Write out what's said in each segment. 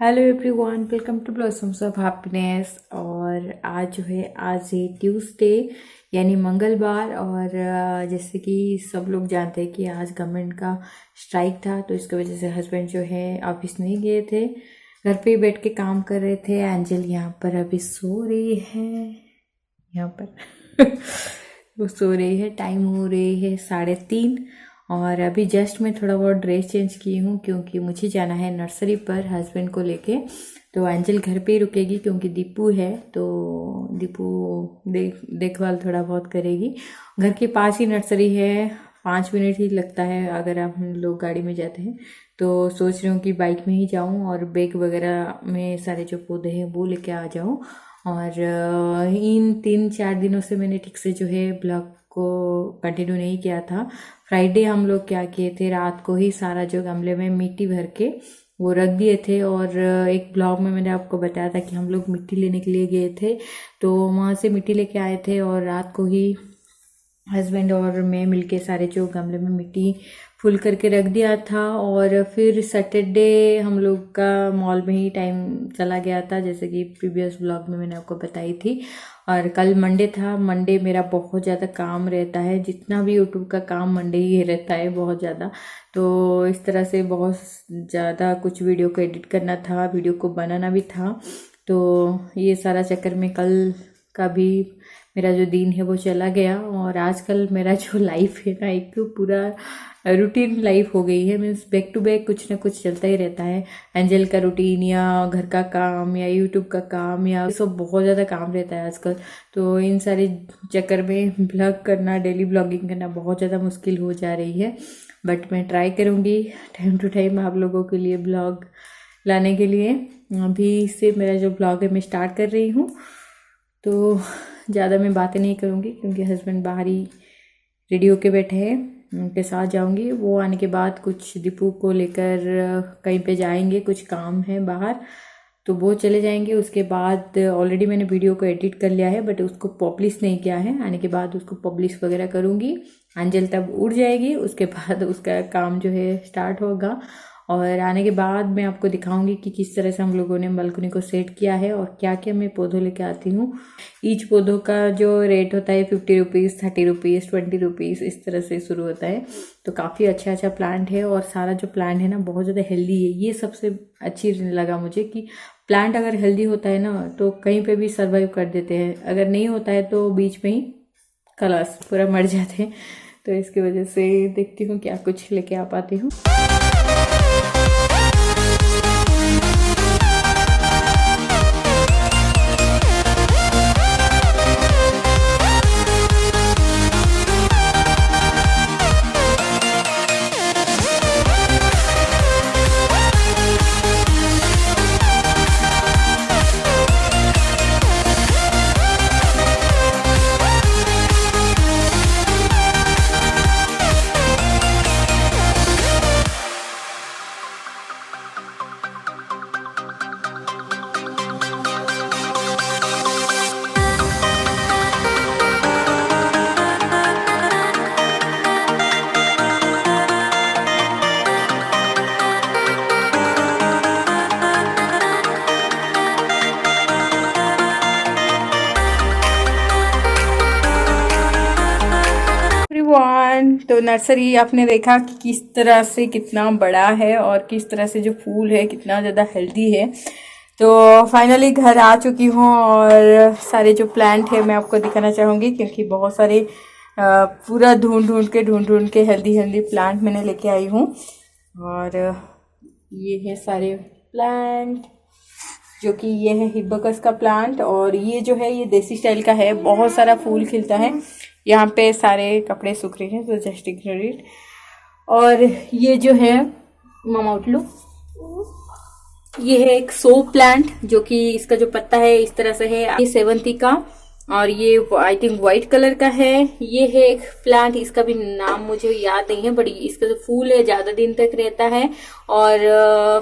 Hello everyone, welcome to blossoms of happiness. और आज जो है, आज है ट्यूसडे यानी मंगलवार। और जैसे कि सब लोग जानते हैं कि आज गवर्नमेंट का स्ट्राइक था, तो इसकी वजह से हस्बैंड जो है ऑफिस नहीं गए थे, घर पे ही बैठ के काम कर रहे थे। एंजल यहाँ पर अभी सो रही है, यहाँ पर वो सो रही है। टाइम हो रही है 3:30 और अभी जस्ट मैं थोड़ा बहुत ड्रेस चेंज की हूँ क्योंकि मुझे जाना है नर्सरी पर हस्बैंड को लेके। तो एंजल घर पे ही रुकेगी क्योंकि दीपू है, तो दीपू देखभाल थोड़ा बहुत करेगी। घर के पास ही नर्सरी है, 5 मिनट ही लगता है अगर हम लोग गाड़ी में जाते हैं। तो सोच रही हूँ कि बाइक में ही जाऊँ और बैग वगैरह में सारे जो पौधे हैं वो लेके आ जाऊँ। और इन 3-4 दिनों से मैंने ठीक से जो है ब्लॉग को कंटिन्यू नहीं किया था। फ्राइडे हम लोग क्या किए थे, रात को ही सारा जो गमले में मिट्टी भर के वो रख दिए थे। और एक ब्लॉग में मैंने आपको बताया था कि हम लोग मिट्टी लेने के लिए गए थे, तो वहाँ से मिट्टी लेके आए थे और रात को ही हस्बैंड और मैं मिलके सारे जो गमले में मिट्टी फुल करके रख दिया था। और फिर सैटरडे हम लोग का मॉल में ही टाइम चला गया था, जैसे कि प्रीवियस ब्लॉग में मैंने आपको बताई थी। और कल मंडे था। मंडे मेरा बहुत ज़्यादा काम रहता है, जितना भी यूट्यूब का काम मंडे ही रहता है, बहुत ज़्यादा। तो इस तरह से बहुत ज़्यादा कुछ वीडियो को एडिट करना था, वीडियो को बनाना भी था। तो ये सारा चक्कर में कल का भी मेरा जो दिन है वो चला गया। और आजकल मेरा जो लाइफ है ना, एक पूरा रूटीन लाइफ हो गई है। मीन्स बैक टू बैक कुछ ना कुछ चलता ही रहता है। एंजल का रूटीन या घर का काम या यूट्यूब का काम या सब बहुत ज़्यादा काम रहता है आजकल। तो इन सारे चक्कर में ब्लॉग करना, डेली ब्लॉगिंग करना बहुत ज़्यादा मुश्किल हो जा रही है। बट मैं ट्राई करूँगी टाइम टू टाइम आप लोगों के लिए ब्लॉग लाने के लिए। अभी से मेरा जो ब्लॉग है मैं स्टार्ट कर रही हूँ, तो ज़्यादा मैं बातें नहीं करूँगी क्योंकि हस्बैंड बाहर ही रेडी होके बैठे हैं, उनके साथ जाऊँगी। वो आने के बाद कुछ दीपू को लेकर कहीं पे जाएंगे, कुछ काम है बाहर, तो वो चले जाएंगे। उसके बाद ऑलरेडी मैंने वीडियो को एडिट कर लिया है बट उसको पब्लिश नहीं किया है। आने के बाद उसको पब्लिश वगैरह करूँगी। एंजल तब उड़ जाएगी, उसके बाद उसका काम जो है स्टार्ट होगा। और आने के बाद मैं आपको दिखाऊंगी कि किस तरह से हम लोगों ने बालकनी को सेट किया है और क्या क्या मैं पौधों लेके आती हूँ। ईच पौधों का जो रेट होता है 50 रुपीज़, 30 रुपीज़, 20 रुपीज़, इस तरह से शुरू होता है। तो काफ़ी अच्छा अच्छा प्लांट है और सारा जो प्लांट है ना बहुत ज़्यादा हेल्दी है। ये सबसे अच्छी लगा मुझे कि प्लांट अगर हेल्दी होता है ना तो कहीं पर भी सर्वाइव कर देते हैं, अगर नहीं होता है तो बीच में ही खलास पूरा मर जाते हैं। तो इसकी वजह से देखती हूँ क्या कुछ लेके आ पाती हूँ। तो नर्सरी आपने देखा कि किस तरह से कितना बड़ा है और किस तरह से जो फूल है कितना ज़्यादा हेल्दी है। तो फाइनली घर आ चुकी हूँ और सारे जो प्लांट है मैं आपको दिखाना चाहूँगी क्योंकि बहुत सारे पूरा ढूंढ ढूंढ के हेल्दी प्लांट मैंने लेके आई हूँ। और ये है सारे प्लांट, जो कि ये है हिबिस्कस का प्लांट और ये जो है ये देसी स्टाइल का है, बहुत सारा फूल खिलता है। यहाँ पे सारे कपड़े सूख रहे हैं तो जस्ट इग्नोर इट। और ये जो है मामाउटलू, ये है एक सो प्लांट जो कि इसका जो पत्ता है इस तरह से है, ये सेवंती का और ये आई थिंक व्हाइट कलर का है। ये है एक प्लांट, इसका भी नाम मुझे याद नहीं है बट इसका जो फूल है ज्यादा दिन तक रहता है और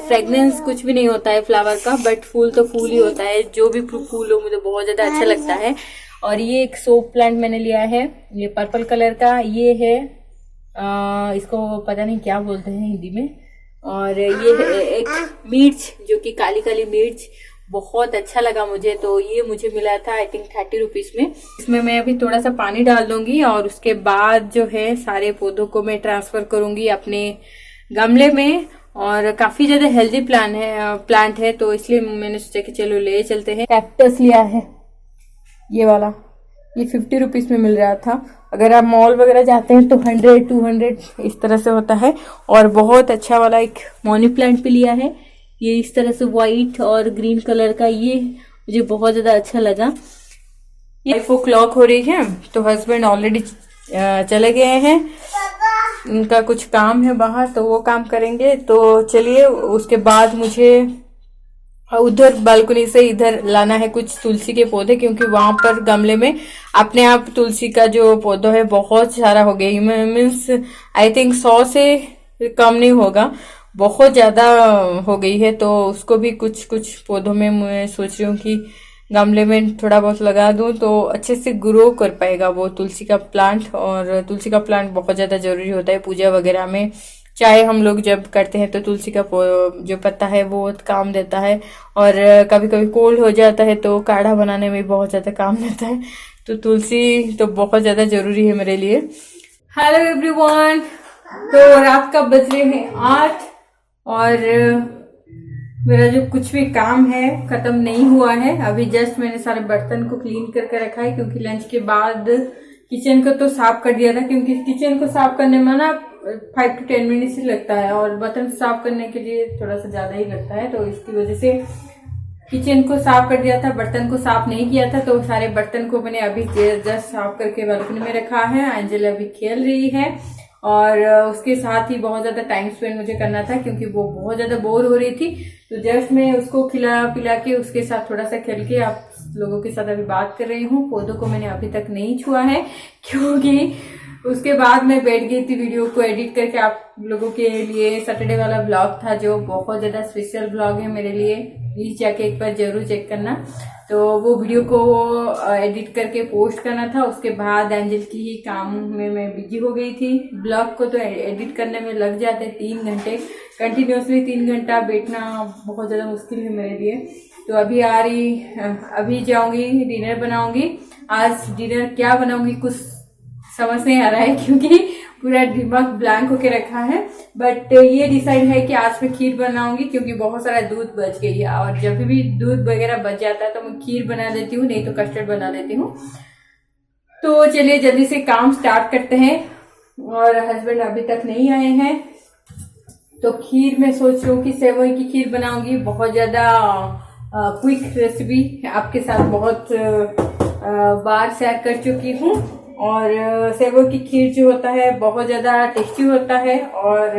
फ्रेग्रेंस कुछ भी नहीं होता है फ्लावर का, बट फूल तो फूल ही होता है। जो भी फूल हो मुझे बहुत ज्यादा अच्छा लगता है। और ये एक सोप प्लांट मैंने लिया है, ये पर्पल कलर का। ये है इसको पता नहीं क्या बोलते हैं हिंदी में, और ये है एक मिर्च, जो कि काली काली मिर्च, बहुत अच्छा लगा मुझे। तो ये मुझे मिला था आई थिंक 30 रुपीज में। इसमें मैं अभी थोड़ा सा पानी डाल दूंगी और उसके बाद जो है सारे पौधों को मैं ट्रांसफर करूंगी अपने गमले में। और काफी ज्यादा हेल्दी प्लांट है, तो इसलिए मैंने सोचा कि चलो ले चलते हैं। कैक्टस लिया है ये वाला, ये 50 रुपीज में मिल रहा था। अगर आप मॉल वगैरह जाते हैं तो 100-200 इस तरह से होता है। और बहुत अच्छा वाला एक मनी प्लांट भी लिया है, ये इस तरह से व्हाइट और ग्रीन कलर का, ये मुझे बहुत ज्यादा अच्छा लगा। ये 5 o'clock हो रही है, तो हस्बैंड ऑलरेडी चले गए हैं, उनका कुछ काम है बाहर, तो वो काम करेंगे। तो चलिए, उसके बाद मुझे उधर बालकनी से इधर लाना है कुछ तुलसी के पौधे, क्योंकि वहां पर गमले में अपने आप तुलसी का जो पौधा है बहुत सारा हो गया, मीन्स आई थिंक 100 से कम नहीं होगा, बहुत ज्यादा हो गई है। तो उसको भी कुछ कुछ पौधों में मैं सोच रही हूँ कि गमले में थोड़ा बहुत लगा दूं, तो अच्छे से ग्रो कर पाएगा वो तुलसी का प्लांट। और तुलसी का प्लांट बहुत ज्यादा जरूरी होता है पूजा वगैरह में, चाहे हम लोग जब करते हैं तो तुलसी का जो पत्ता है वो काम देता है। और कभी कभी कोल्ड हो जाता है तो काढ़ा बनाने में बहुत ज्यादा काम देता है, तो तुलसी तो बहुत ज्यादा जरूरी है मेरे लिए। हेलो एवरीवन, तो रात का बज रहे हैं 8 और मेरा जो कुछ भी काम है खत्म नहीं हुआ है। अभी जस्ट मैंने सारे बर्तन को क्लीन करके रखा है, क्योंकि लंच के बाद किचन को तो साफ कर दिया था, क्योंकि किचन को साफ करने में ना 5 to 10 मिनट्स ही लगता है और बर्तन साफ करने के लिए थोड़ा सा ज्यादा ही लगता है। तो इसकी वजह से किचन को साफ कर दिया था, बर्तन को साफ नहीं किया था। तो सारे बर्तन को मैंने अभी जस्ट साफ करके बालकनी में रखा है। एंजल अभी खेल रही है और उसके साथ ही बहुत ज्यादा टाइम स्पेंड मुझे करना था, क्योंकि वो बहुत ज्यादा बोर हो रही थी। तो जस्ट मैं उसको खिला पिला के उसके साथ थोड़ा सा खेल के आप लोगों के साथ अभी बात कर रही हूँ। पौधों को मैंने अभी तक नहीं छुआ है, क्योंकि उसके बाद मैं बैठ गई थी वीडियो को एडिट करके आप लोगों के लिए। सैटरडे वाला ब्लॉग था जो बहुत ज्यादा स्पेशल ब्लॉग है मेरे लिए, प्लीज जाके एक बार जरूर चेक करना। तो वो वीडियो को एडिट करके पोस्ट करना था। उसके बाद एंजल की ही काम में मैं बिजी हो गई थी। ब्लॉग को तो एडिट करने में लग जाते 3 घंटे, कंटिन्यूसली 3 घंटा बैठना बहुत ज्यादा मुश्किल है मेरे लिए। तो अभी जाऊंगी डिनर बनाऊंगी। आज डिनर क्या बनाऊंगी कुछ समझ नहीं आ रहा है, क्योंकि पूरा दिमाग ब्लैंक होके रखा है। बट ये डिसाइड है कि आज मैं खीर बनाऊंगी, क्योंकि बहुत सारा दूध बच गई है और जब भी दूध वगैरह बच जाता है तो मैं खीर बना देती हूँ, नहीं तो कस्टर्ड बना देती हूँ। तो चलिए जल्दी से काम स्टार्ट करते हैं। और हस्बैंड अभी तक नहीं आए हैं, तो खीर में सोच रही हूँ कि सेवई की खीर बनाऊंगी। बहुत ज्यादा क्विक रेसिपी आपके साथ बहुत बार शेयर कर चुकी हूँ। और सेवई की खीर जो होता है बहुत ज्यादा टेस्टी होता है और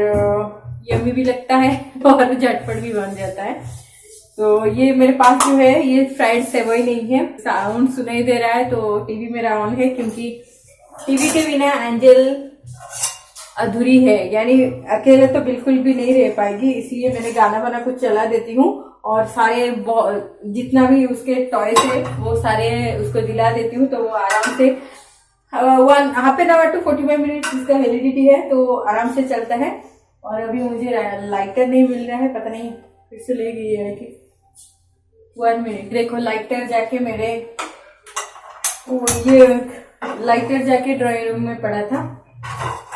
यम्मी भी लगता है और झटपट भी बन जाता है। तो ये मेरे पास जो है ये फ्राइड सेवई नहीं है। साउंड सुनाई दे रहा है तो टीवी मेरा ऑन है, क्योंकि टीवी के बिना एंजल अधूरी है, यानी अकेले तो बिल्कुल भी नहीं रह पाएगी। इसलिए मैंने गाना वाना कुछ चला देती हूँ और सारे जितना भी उसके टॉयज है वो सारे उसको दिला देती हूँ। तो वो आराम से 1/2 hour to 45 मिनट इसका वैलिडिटी है, तो आराम से चलता है। और अभी मुझे लाइटर नहीं मिल रहा है, पता नहीं फिर से ले गई है कि 1 मिनट। देखो लाइटर जाके ये लाइटर जाके ड्राइंग रूम में पड़ा था।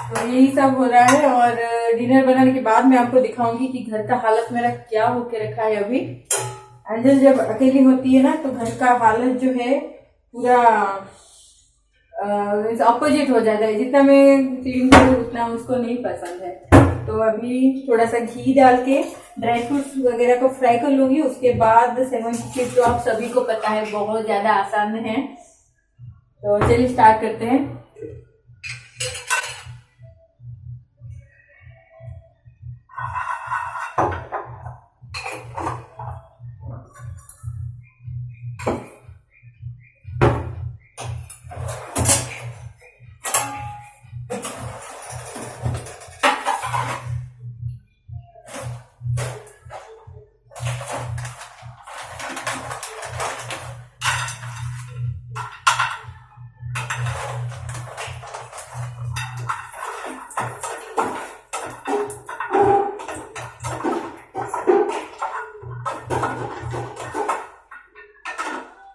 तो यही सब हो रहा है और डिनर बनाने के बाद मैं आपको दिखाऊंगी कि घर का हालत मेरा क्या होके रखा है। अभी एंजल जब अकेली होती है ना तो घर का हालत जो है पूरा अपोजिट हो जाता है। जितना मैं क्लीन करूँ उतना उसको नहीं पसंद है। तो अभी थोड़ा सा घी डाल के ड्राई फ्रूट्स वगैरह को फ्राई कर लूंगी। उसके बाद सेवई की खीर जो आप सभी को पता है बहुत ज्यादा आसान है। तो चलिए स्टार्ट करते हैं।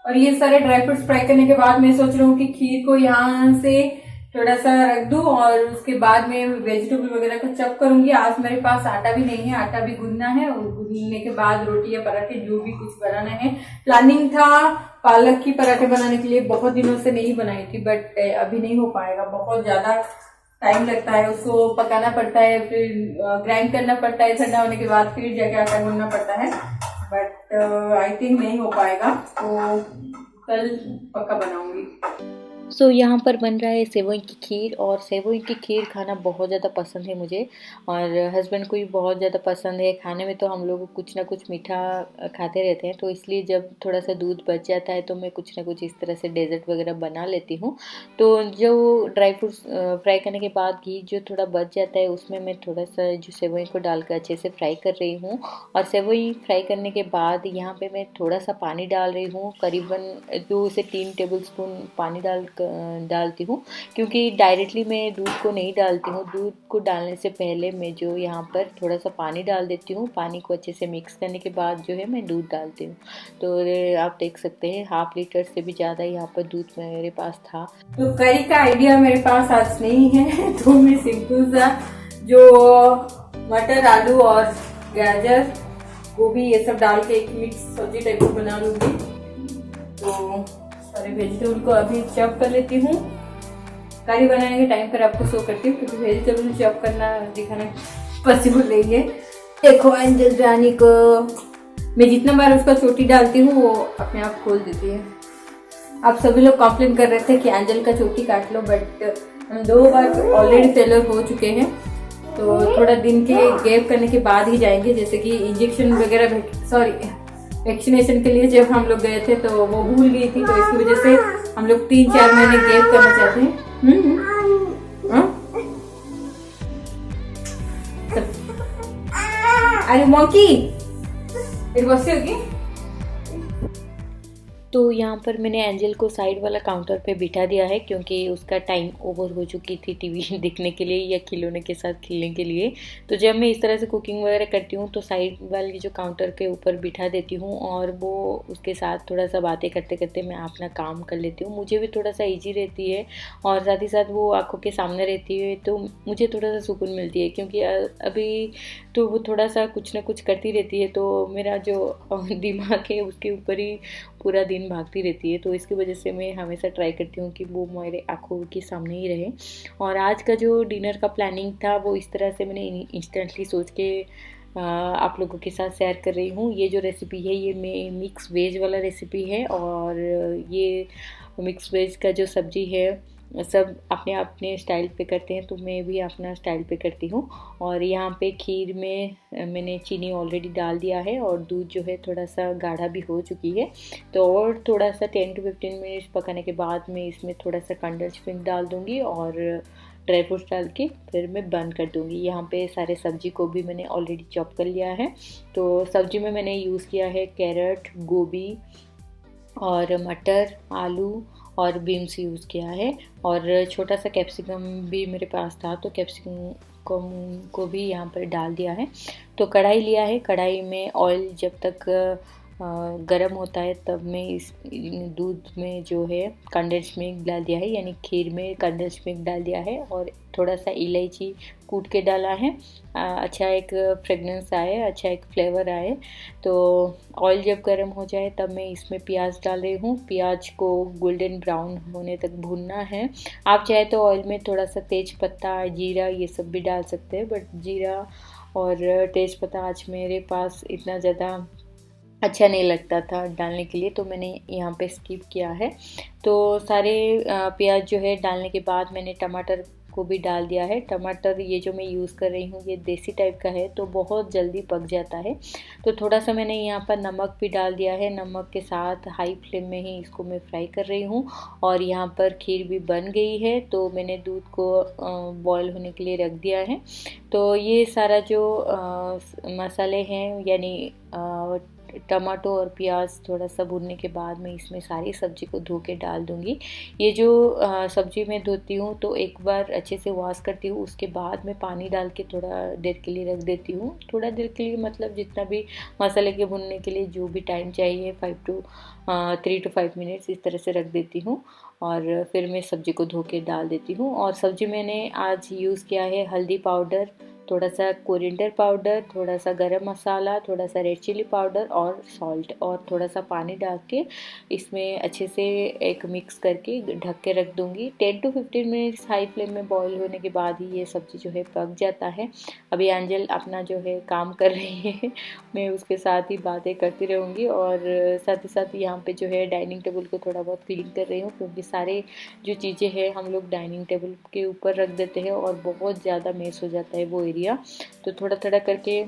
और ये सारे ड्राई फ्रूट्स फ्राई करने के बाद मैं सोच रहा हूँ कि खीर को यहाँ से थोड़ा सा रख दूं और उसके बाद में वेजिटेबल वगैरह को चॉप करूंगी। आज मेरे पास आटा भी नहीं है, आटा भी गूंदना है और गूंदने के बाद रोटी या पराठे जो भी कुछ बनाना है। प्लानिंग था पालक की पराठे बनाने के लिए, बहुत दिनों से नहीं बनाई थी, बट अभी नहीं हो पाएगा, बहुत ज्यादा टाइम लगता है, उसको पकाना पड़ता है, फिर ग्राइंड करना पड़ता है, ठंडा होने के बाद फिर जाके आटा गूंदना पड़ता है। बट आई थिंक नहीं हो पाएगा, तो कल पक्का बनाऊंगी। यहाँ पर बन रहा है सेवई की खीर, और सेवई की खीर खाना बहुत ज़्यादा पसंद है मुझे, और हस्बैंड को भी बहुत ज़्यादा पसंद है। खाने में तो हम लोग कुछ ना कुछ मीठा खाते रहते हैं, तो इसलिए जब थोड़ा सा दूध बच जाता है तो मैं कुछ ना कुछ इस तरह से डेजर्ट वगैरह बना लेती हूँ। तो जो ड्राई फ्रूट्स फ्राई करने के बाद घी जो थोड़ा बच जाता है उसमें मैं थोड़ा सा जो सेवई को डालकर अच्छे से फ्राई कर रही हूँ। और सेवई फ्राई करने के बाद यहाँ पर मैं थोड़ा सा पानी डाल रही हूँ, करीबन 2 से 3 टेबल स्पून पानी डालती हूँ, क्योंकि डायरेक्टली मैं दूध को नहीं डालती हूँ। दूध को डालने से पहले मैं जो यहाँ पर थोड़ा सा पानी डाल देती हूँ। पानी को अच्छे से मिक्स करने के बाद जो है मैं दूध डालती हूँ। तो आप देख सकते हैं 1/2 लीटर से भी ज़्यादा यहाँ पर दूध मेरे पास था। तो करी का आइडिया मेरे पास आज नहीं है, तो मैं सिंपल सा जो मटर, आलू और गाजर, गोभी ये सब डाल के एक मिक्स सब्जी टाइप बना लूँगी। तो सारे वेजिटेबल को अभी चॉप कर लेती हूँ। करी बनाने के टाइम पर आपको शो करती हूँ, क्योंकि वेजिटेबल चॉप करना दिखाना पॉसिबल नहीं है। देखो एंजल रानी को मैं जितना बार उसका चोटी डालती हूँ वो अपने आप खोल देती है। आप सभी लोग कंप्लेन कर रहे थे कि एंजल का चोटी काट लो, बट हम 2 बार ऑलरेडी फेलर हो चुके हैं, तो थोड़ा दिन के गैप करने के बाद ही जाएंगे। जैसे कि इंजेक्शन वगैरह, वैक्सीनेशन के लिए जब हम लोग गए थे तो वो भूल गई थी, तो इसकी वजह से हम लोग 3-4 महीने गैप करना चाहते हैं। अरे मॉन्की फिर बस होगी। तो यहाँ पर मैंने एंजल को साइड वाला काउंटर पे बिठा दिया है, क्योंकि उसका टाइम ओवर हो चुकी थी टीवी देखने के लिए या खिलौने के साथ खेलने के लिए। तो जब मैं इस तरह से कुकिंग वगैरह करती हूँ तो साइड वाले जो काउंटर के ऊपर बिठा देती हूँ, और वो उसके साथ थोड़ा सा बातें करते करते मैं अपना काम कर लेती हूँ। मुझे भी थोड़ा सा ईजी रहती है, और साथ ही साथ वो आँखों के सामने रहती है तो मुझे थोड़ा सा सुकून मिलती है, क्योंकि अभी तो वो थोड़ा सा कुछ ना कुछ करती रहती है, तो मेरा जो दिमाग है उसके ऊपर ही पूरा दिन भागती रहती है। तो इसकी वजह से मैं हमेशा ट्राई करती हूँ कि वो मेरे आँखों के सामने ही रहे। और आज का जो डिनर का प्लानिंग था वो इस तरह से मैंने इंस्टेंटली सोच के आप लोगों के साथ शेयर कर रही हूँ। ये जो रेसिपी है ये मैं मिक्स वेज वाला रेसिपी है, और ये मिक्स वेज का जो सब्ज़ी है सब अपने अपने स्टाइल पे करते हैं, तो मैं भी अपना स्टाइल पे करती हूँ। और यहाँ पे खीर में मैंने चीनी ऑलरेडी डाल दिया है, और दूध जो है थोड़ा सा गाढ़ा भी हो चुकी है। तो और थोड़ा सा 10 to 15 मिनट्स पकाने के बाद मैं इसमें थोड़ा सा कंडेंस्ड मिल्क डाल दूँगी, और ड्राई फ्रूट्स डाल के फिर मैं बंद कर दूँगी। यहाँ पे सारे सब्जी को भी मैंने ऑलरेडी चॉप कर लिया है। तो सब्जी में मैंने यूज़ किया है कैरेट, गोभी और मटर, आलू और बीन्स यूज़ किया है, और छोटा सा कैप्सिकम भी मेरे पास था, तो कैप्सिकम को भी यहाँ पर डाल दिया है। तो कढ़ाई लिया है, कढ़ाई में ऑयल जब तक गरम होता है तब मैं इस दूध में जो है कंडेंस्ड मिल्क डाल दिया है, यानी खीर में कंडेंस्ड मिल्क डाल दिया है, और थोड़ा सा इलायची कूट के डाला है। अच्छा एक फ्रेगनेंस आए, अच्छा एक फ्लेवर आए। तो ऑयल जब गर्म हो जाए तब मैं इसमें प्याज डाल रही हूँ। प्याज को गोल्डन ब्राउन होने तक भूनना है। आप चाहे तो ऑयल में थोड़ा सा तेज पत्ता, जीरा ये सब भी डाल सकते हैं, बट जीरा और तेज पत्ता आज मेरे पास इतना ज़्यादा अच्छा नहीं लगता था डालने के लिए, तो मैंने यहाँ पे स्किप किया है। तो सारे प्याज जो है डालने के बाद मैंने टमाटर को भी डाल दिया है। टमाटर ये जो मैं यूज़ कर रही हूँ ये देसी टाइप का है, तो बहुत जल्दी पक जाता है। तो थोड़ा सा मैंने यहाँ पर नमक भी डाल दिया है। नमक के साथ हाई फ्लेम में ही इसको मैं फ्राई कर रही हूँ, और यहाँ पर खीर भी बन गई है। तो मैंने दूध को बॉयल होने के लिए रख दिया है। तो ये सारा जो मसाले हैं, यानी टमाटो और प्याज थोड़ा सा भूनने के बाद मैं इसमें सारी सब्ज़ी को धो के डाल दूँगी। ये जो सब्ज़ी मैं धोती हूँ तो एक बार अच्छे से वॉश करती हूँ, उसके बाद मैं पानी डाल के थोड़ा देर के लिए रख देती हूँ। थोड़ा देर के लिए मतलब जितना भी मसाले के भुनने के लिए जो भी टाइम चाहिए 3 to 5 मिनट्स इस तरह से रख देती हूँ और फिर मैं सब्ज़ी को धो के डाल देती हूँ। और सब्ज़ी मैंने आज यूज़ किया है हल्दी पाउडर, थोड़ा सा कोरिएंडर पाउडर, थोड़ा सा गरम मसाला, थोड़ा सा रेड चिली पाउडर और सॉल्ट और थोड़ा सा पानी डाल के इसमें अच्छे से एक मिक्स करके ढक के रख दूँगी। 10 to 15 मिनट्स हाई फ्लेम में बॉईल होने के बाद ही ये सब्ज़ी जो है पक जाता है। अभी एंजल अपना जो है काम कर रही है, मैं उसके साथ ही बातें करती रहूँगी और साथ ही साथ यहाँ पे जो है डाइनिंग टेबल को थोड़ा बहुत क्लीन कर रही हूँ, क्योंकि सारे जो चीज़ें हैं हम लोग डाइनिंग टेबल के ऊपर रख देते हैं और बहुत ज़्यादा मेस हो जाता है वो एरिया। तो थोड़ा थोड़ा करके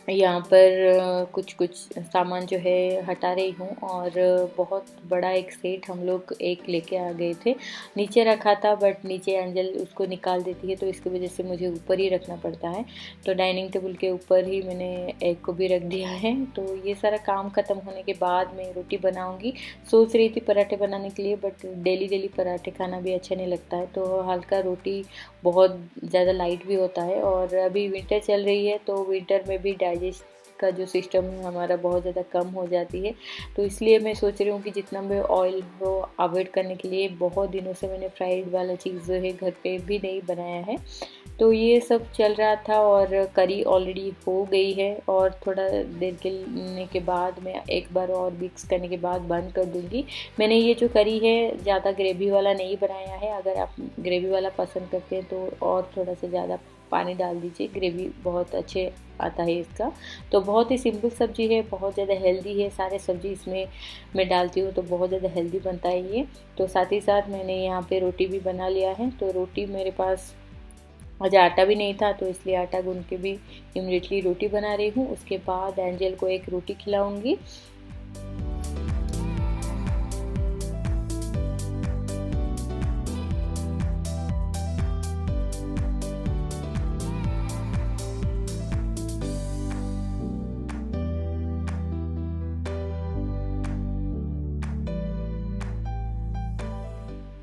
यहाँ पर कुछ कुछ सामान जो है हटा रही हूँ और बहुत बड़ा एक सेट हम लोग एक लेके आ गए थे, नीचे रखा था बट नीचे एंजल उसको निकाल देती है तो इसकी वजह से मुझे ऊपर ही रखना पड़ता है। तो डाइनिंग टेबल के ऊपर ही मैंने एक को भी रख दिया है। तो ये सारा काम ख़त्म होने के बाद मैं रोटी बनाऊँगी। सोच रही थी पराठे बनाने के लिए, बट डेली डेली पराठे खाना भी अच्छा नहीं लगता है, तो हल्का रोटी बहुत ज़्यादा लाइट भी होता है। और अभी विंटर चल रही है तो विंटर में भी डाइजेस्ट का जो सिस्टम है हमारा बहुत ज़्यादा कम हो जाती है, तो इसलिए मैं सोच रही हूँ कि जितना मैं ऑयल को अवॉइड करने के लिए बहुत दिनों से मैंने फ्राइड वाला चीज़ जो है घर पे भी नहीं बनाया है। तो ये सब चल रहा था और करी ऑलरेडी हो गई है और थोड़ा देर के बाद मैं एक बार और मिक्स करने के बाद बंद कर दूँगी। मैंने ये जो करी है ज़्यादा ग्रेवी वाला नहीं बनाया है, अगर आप ग्रेवी वाला पसंद करते हैं तो और थोड़ा सा ज़्यादा पानी डाल दीजिए, ग्रेवी बहुत अच्छे आता है इसका। तो बहुत ही सिंपल सब्ज़ी है, बहुत ज़्यादा हेल्दी है, सारे सब्ज़ी इसमें मैं डालती हूँ तो बहुत ज़्यादा हेल्दी बनता है ये। तो साथ ही साथ मैंने यहाँ पे रोटी भी बना लिया है, तो रोटी मेरे पास आज आटा भी नहीं था तो इसलिए आटा गूंद के भी इमीडिएटली रोटी बना रही हूँ। उसके बाद एंजल को एक रोटी खिलाऊंगी।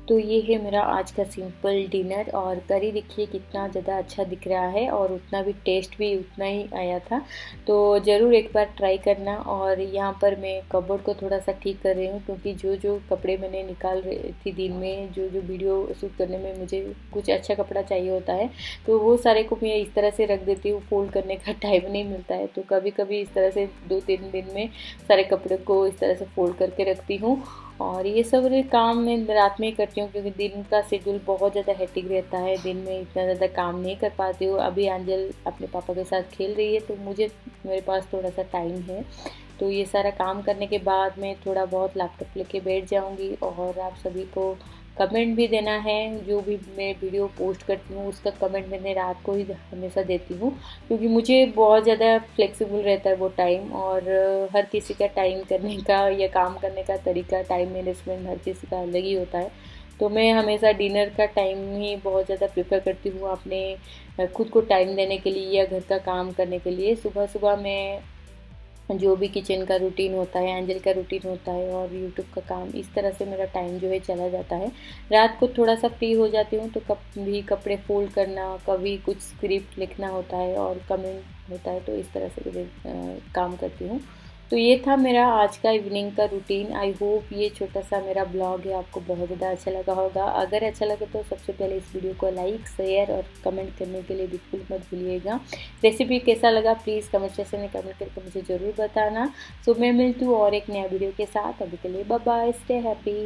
तो ये है मेरा आज का सिंपल डिनर और करी देखिए कितना ज़्यादा अच्छा दिख रहा है और उतना भी टेस्ट भी उतना ही आया था। तो ज़रूर एक बार ट्राई करना। और यहाँ पर मैं कपबोर्ड को थोड़ा सा ठीक कर रही हूँ, क्योंकि जो जो कपड़े मैंने निकाल रही थी दिन में, जो जो वीडियो शूट करने में मुझे कुछ अच्छा कपड़ा चाहिए होता है, तो वो सारे को मैं इस तरह से रख देती हूँ। फोल्ड करने का टाइम नहीं मिलता है, तो कभी कभी इस तरह से 2-3 दिन में सारे कपड़े को इस तरह से फोल्ड करके रखती हूँ। और ये सब काम मैं रात में ही करती हूँ, क्योंकि दिन का शेड्यूल बहुत ज़्यादा हेक्टिक रहता है, दिन में इतना ज़्यादा काम नहीं कर पाती हूँ। अभी एंजल अपने पापा के साथ खेल रही है तो मेरे पास थोड़ा सा टाइम है। तो ये सारा काम करने के बाद मैं थोड़ा बहुत लैपटॉप लेके बैठ जाऊँगी और आप सभी को कमेंट भी देना है। जो भी मैं वीडियो पोस्ट करती हूँ उसका कमेंट मैंने रात को ही हमेशा देती हूँ, क्योंकि मुझे बहुत ज़्यादा फ्लेक्सिबल रहता है वो टाइम। और हर किसी का टाइम करने का या काम करने का तरीका, टाइम मैनेजमेंट हर किसी का अलग ही होता है। तो मैं हमेशा डिनर का टाइम ही बहुत ज़्यादा प्रेफर करती हूँ अपने खुद को टाइम देने के लिए या घर का काम करने के लिए। सुबह सुबह मैं जो भी किचन का रूटीन होता है, एंजल का रूटीन होता है और यूट्यूब का काम, इस तरह से मेरा टाइम जो है चला जाता है। रात को थोड़ा सा फ्री हो जाती हूँ तो कभी कपड़े फोल्ड करना, कभी कुछ स्क्रिप्ट लिखना होता है और कमेंट होता है, तो इस तरह से मुझे काम करती हूँ। तो ये था मेरा आज का इवनिंग का रूटीन। आई होप ये छोटा सा मेरा ब्लॉग है आपको बहुत ज़्यादा अच्छा लगा होगा। अगर अच्छा लगे तो सबसे पहले इस वीडियो को लाइक, शेयर और कमेंट करने के लिए बिल्कुल मत भूलिएगा। रेसिपी कैसा लगा प्लीज़ कमेंट सेक्शन में कमेंट करके मुझे ज़रूर बताना। सो मैं मिलती हूँ और एक नया वीडियो के साथ। अभी के लिए बाय बाय, स्टे हैप्पी।